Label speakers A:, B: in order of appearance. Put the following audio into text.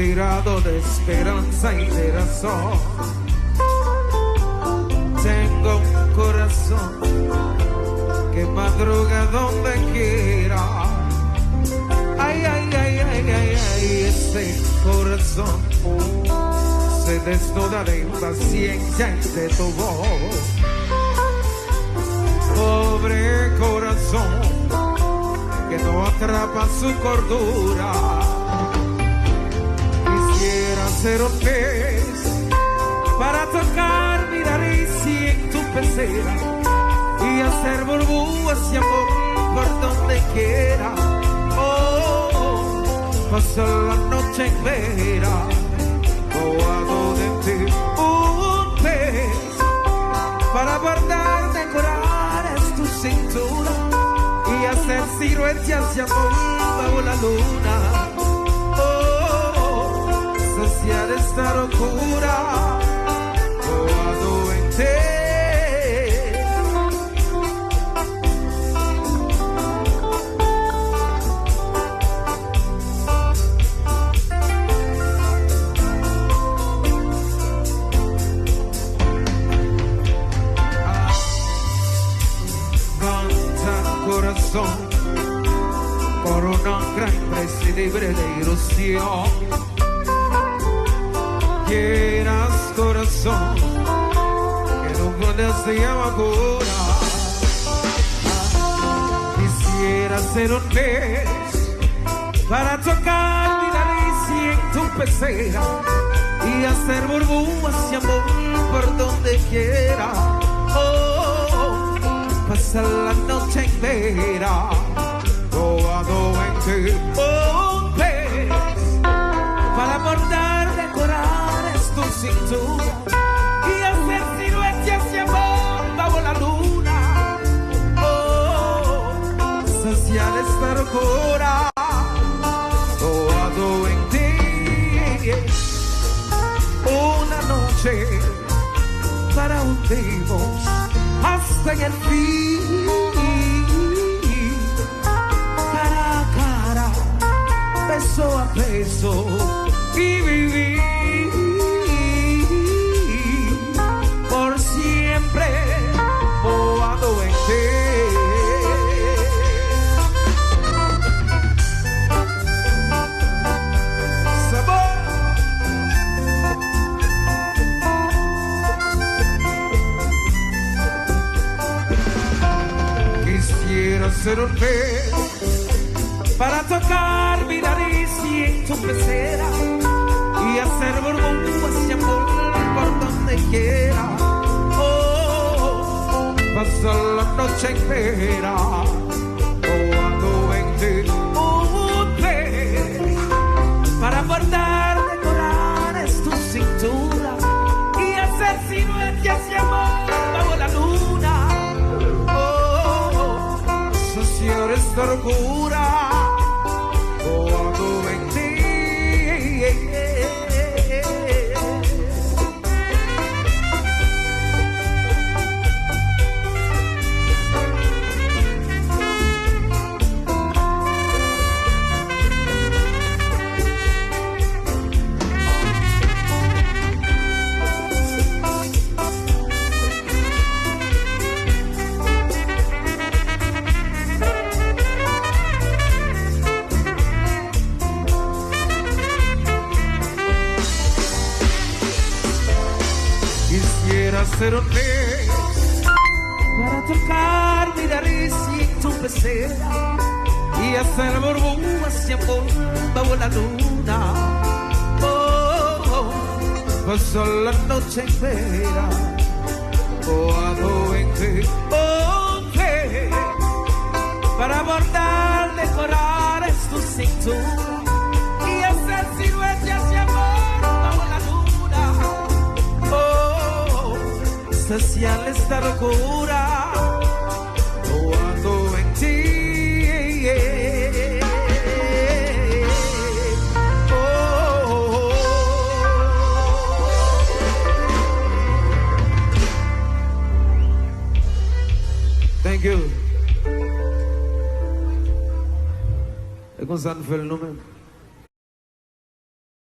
A: tirado de esperanza y de razón. Tengo un corazón que madruga donde quiera. Ay, ay, ay, ay, ay, ay, ese corazón se desnuda de impaciencia ante tu voz. Pobre corazón que no atrapa su cordura. Quisiera ser un pez para tocar mi nariz y en tu pecera y hacer burbujas y amor por donde quiera. Oh, pasar la noche entera robado de ti. Un pez para guardar, decorar es tu cintura y hacer siluetas de amor bajo la luna. Oh, saciar esta locura robado en ti. Por una gran imprescindible de ilusión. Quieras corazón que no puedes de amargura. Quisiera ser un pez para tocar mi nariz y en tu pecera y hacer burbujas y amor por donde quiera. Oh, pasar la noche entera robado en ti. Un pez para bordar, decorar es tu cintura y hacer siluetas de amor bajo la luna. Oh, saciar esta locura robado en ti. Una noche para hundirnos hasta en el fin, cara a cara, beso a beso, y vivir por siempre boado en ti. Ser un pez para tocar mi nariz y en tu pecera y hacer burbujas y amor por donde quiera. Oh, pasar la noche entera robando en ti. Un pez para bordar, decorar es tu cintura y hacer siluetas y amor bajo la luna. Esta locura robado en ti. Ser un pez para tocar mi nariz y en tu pecera y hacer burbujas y amor bajo la luna. Oh, pasar la noche entera boado en ti. Un pez para bordar, decorar es tu cintura y hacer siluetas y amor bajo la luna. Saciar esta locura robando en ti. Oh. Thank you. Con San fue el número.